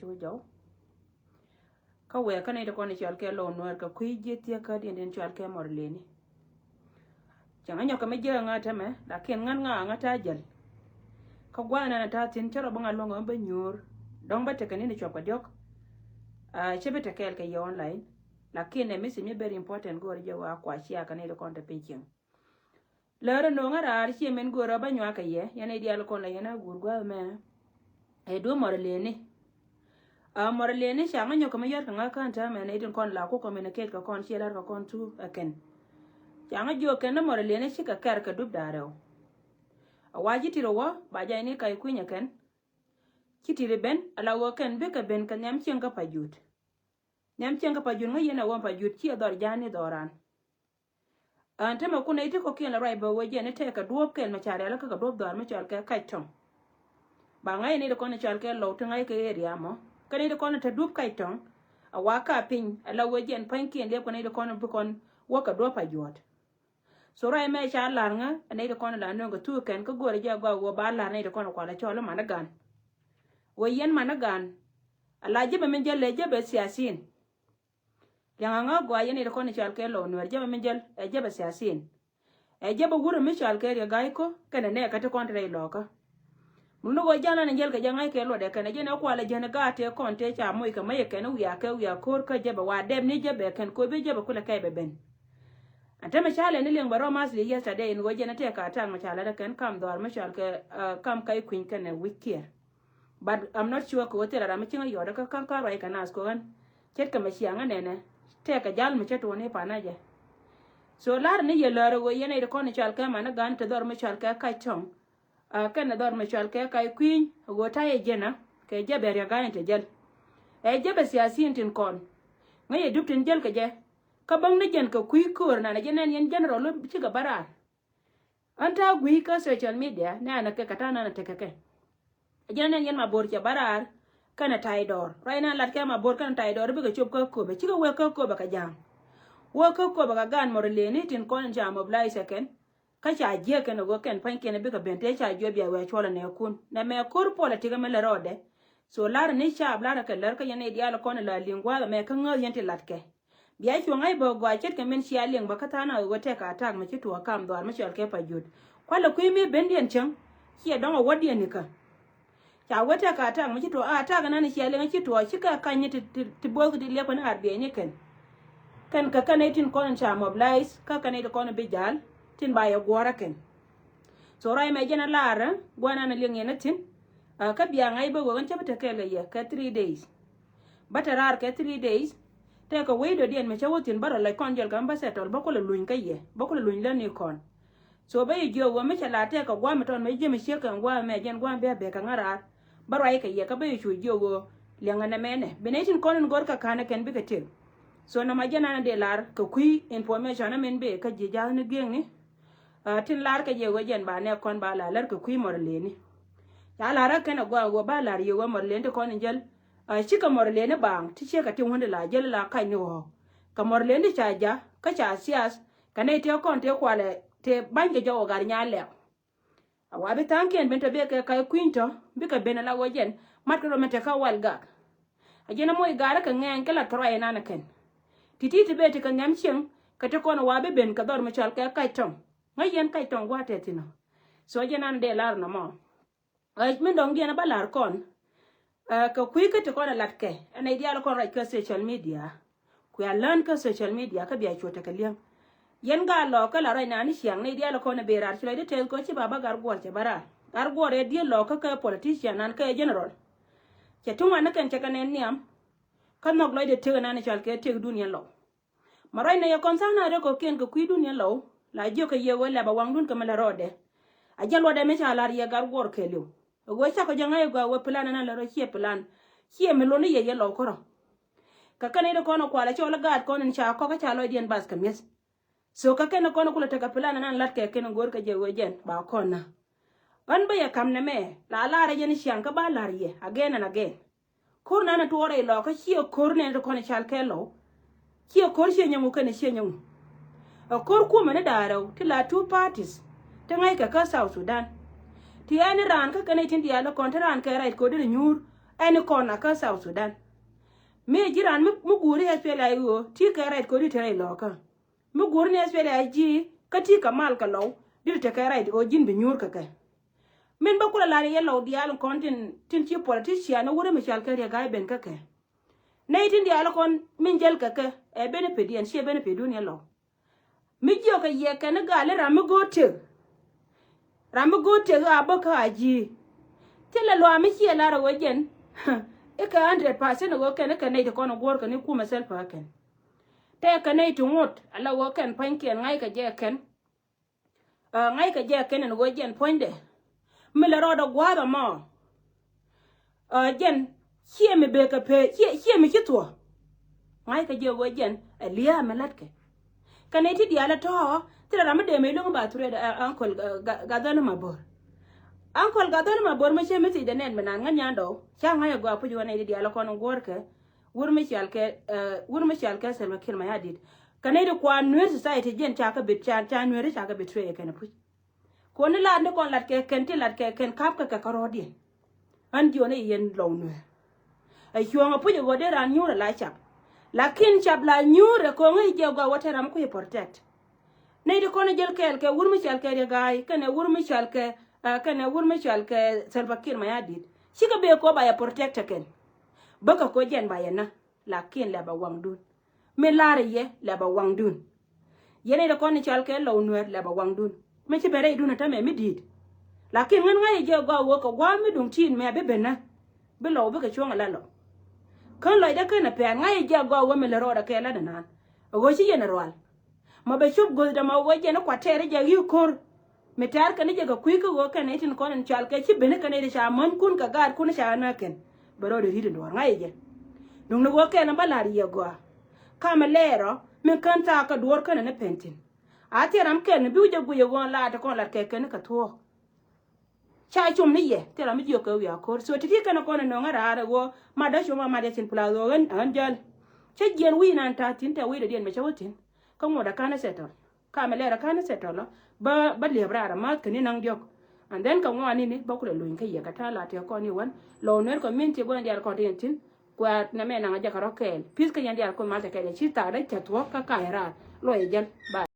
chú dấu ka we ka ne de kon chal ke lo no ka kui je tia ka den chal ke mor le ni changa nyoka me je nga ta me la ken ngan nga ta jal ka gwana na ta tin charo banga lo ngam ba nyor dong ba te ka ni chop ka diok a chebe te kel ke yo online lakini misi mi very important go je wa kwa chia ka ne de kon te pinching lere no ngara ar chi men go ba nywa ka ye yana dial kon la yana gurgwa me e do mor le ni a mor le ni changa nyoka me yar ka nga kan ta me ne din kon la ko communicate ka kon chia ka kon tu aken changa jo ken mor le ni chi ka kar ka dub daro a waji tiro wa ba ja ni kai kunya ken kitire ben ala wo ken be ka ben ka nyam chen ka pajut nyam chen ka pajut ngo yena wa pajut chi dor jani doran ante ma kuna ite ko ken la rai ba wo je ne te ka duop ken ma chare la ka duop dor ma chal ka kai tong ba ngai ni ko ne chal ke lo to ngai ke area mo ka ni ko ne te duop kai tong a wa ka pin ala wo je pan ken le ko ne ko ne bu kon wo ka duop pajut so rai me cha la nga ne ko ne la no go tu ken ko gore ja gwa wo ba la ne ko ne ko la cholo managan wo yen managan ala je ba men je le je be siasin yang nga gwa yene de koni chal ke lo no jaba minjel e jaba siasin e jaba wuro mi chal ke ya gai ko kana ne ka te kontre lo ka muno go jana ne jel ka janga ke lo de kana jene ko ala jene ga te kon te cha moy ka maye ken wiya ke wiya kor ka jaba wa dem ni jaba ken ko be jaba kula kai be ben ante me chale ni leng baro mas li yesterday ngo jene te ka ta ma chala de ken kam dor ma chal ke kam kai queen ken wikier but I'm not sure ko te ra ma chinga yoda ka kan ka rai kana sko gan chet ka ma chianga ne te ka jal mi cheto ne panaje so lar ni ye laro go yene de kon chal ka mana gan te dor mi chal ka kai chong ka na dor mi chal ka kai queen go ta ye jena ke je ber ya gan te jel e je be siasin tin kon ngaye dup tin jel ka je ka bang ne jen ka kui kur na jenen yen general lo ci ga barar anta gui ka social media na na ke kata na te ke jenen yen ma bor ci barar kana taidor raina lat ka ma bor kana taidor bi ga chop ko be chiga we ko ba ka jam wo ko ba ka gan mor le ni tin kon jam oblai second ka cha je ken go ken pan ken bi ka bente cha jo bi we chola ne kun na me kor politika me le rode so lar ni cha blar ka lar ka yene diala kon la lingwa me ka ngo yente lat ke biya chu ngai bo gwa chet ka men sia ling ba ka ta na go te ka tak me chi to kam dor me chol ke pa jud kwala ku mi bendien chang ki don wo dien ni ka cha wata ka ta mu to a ta ga nan shi yalen ki to shi ka kan yi ti bo di le ko na arbe ne kan ka kan tin kon cha mobilize ka kan da kon bi jal tin ba ya gora ken so rai me jena lara gwana na leng yana tin ka biya ngai ba go gan ta ke ga ya ka 3 days batarar ka 3 days te ka we do dien me cha wotin bara la kon jel kan ba setol ba ko le luin ka ye ba ko le luin la ni kon so ba yi jo wo me cha la te ka gwa me ton me je me she kan gwa me jen gwa be ka ngara barai ka ye ka be chu jogo lenga na mene benetin konen gor ka kana ken bi ka til so na majana na de lar ka kui information na men be ka je jal ni geng ni tin lar ka je go jen ba ne kon ba la lar ka kui mor le ni ya lara kana gwa go ba lar yo mor le to konen jel shi ka mor le ni bang ti che ka tin wonde la jel la ka ni ho ka mor le ni cha ja ka cha sias ka ne te kon te kwale te bange jo gar nya le awa bi tanken bento be ka kai quinto bi ka benala wojen matro mete ka walga ajena moy gara ka ngen kala troye nana ken tititi be te ka ngam chen ka te kono wa be ben ka dor ma chal ka kai tong ngayen kai tong wa te tino so jena de lar no mo ay min dong gena balar kon ka kui ka te kono latke ana ideal kon ra ka social media ku ya learn ka social media ka biya chota ka liang yen ga lo ka la na ni siang ne dia lo ko ne berar chile de tel ko chi baba gar gor che bara gar gor e dia lo ka politician nan ka general che tuma na kan che kan en niam kan nok lo de te na ni chal ke te dunia lo marai na ya kon sa na re ko ken ko ku dunia lo la jo ka ye wala ba wang dun ka mala rode a jalo de me chala ri gar gor ke lu go cha ko janga go we plan na la ro chi plan chi me lo ni ye lo ko ro ka kan ne ko no kwala chola gad ko ni cha ko ka chalo dien bas ka mes so ka ken kono kula taka plan nan lat ke ken gor ka je wojen ba kona an ba ya kam ne me la la re jen sian ka ba la ye again and again kur na to re lo ka chi kur ne ko ne chal ke lo chi kur chi nyamu ka ne chi nyamu a kur ku me ne daro ti la two parties te ngai ka South Sudan ti ani ran ka ken tin dia lo kon ran ka right ko de nyur any corner ka South Sudan me jiran mu guri SPLA yo ti ka right ko di tere loka mu guri ne SPLA ji ka ti ka mal ka law di te ka right go jin bi nyur ka ka men ba kula la ye law di al kontin tin ti politician no wure Michel ka ga ben ka ka nay tin di al kon min jel ka ka e benefit yen she benefit dunia law mi jo ka ye ka na ga le ram go ga ba ka ji tela lo ami chi la ro jen e ka 100% go ken ka nei to kono gor ka ni ku myself ha ken te ka nei to ngot ala wo ken pan ken ngai ka je ken no go jen ponde mi la ro do gwa ba mo jen chie mi be ka pe chie mi kitwo ngai ka je go jen liya melat ke ka nei ti di ala to tira ram de me lo ba ture uncle ga dano mabor uncle ga dano mabor me che me ti de nen menan nganya do cha ngaya go apu jona di ala kono gorke wur me chalke selma kir ma yadit kanai de kwa nuer society jen cha ka bit cha nuer cha ka bit re kana pu ko ni la ne kon lat ke ken ti lat ke ken kap ka karodi an jona yen lo nuer ai chuanga pu go de ran nyura la chap lakin chap la nyura ko ngai je go wateram ku protect nei de kono jel ke wur me chalke de gai kana wur me chalke selma kir ma yadit shika be ko ba ya protect ken baka ko jen ba yana lakin la ba wangdun me lare ye la ba wangdun yene da kon chalke lo nuer la ba wangdun me ci bere iduna ta me midid lakin ngan ngai je go wo ko gwa mi dum tin me be bena be lo be ka chonga la lo kan lo da kana pe ngai je go wo me le ro da ke la nan go ci yene rwal ma be chup go da ma wo je na kwatere je yu kor me tar kan je ga kuy ko go kan etin kon chalke ci bene kan de sha man kun ka gar kun sha na ken baro de hidin do ngai je dung no ke na balari ye go kama lero min kanta ka dor kana na pentin atiram ken bi uje guye go la ta kon la ke ken ka to cha chum ni ye tera mi jo ka wi akor so titi kana kon no ngara ara go ma da shoma ma de tin plazo an jal che gen wi nan ta tin ta wi de den me chawotin ka mo da kana setol kama lera kana setol ba le bra ma ken nan jok and then ka ngani ni ba kule luin ka ye ka ta la te ko ni wan lo ner ko min ti go ndial ko tin kwa na me na ja ka rokel pis ka ndial ko ma ta ke chi ta da ta to ka ka era lo ye jal ba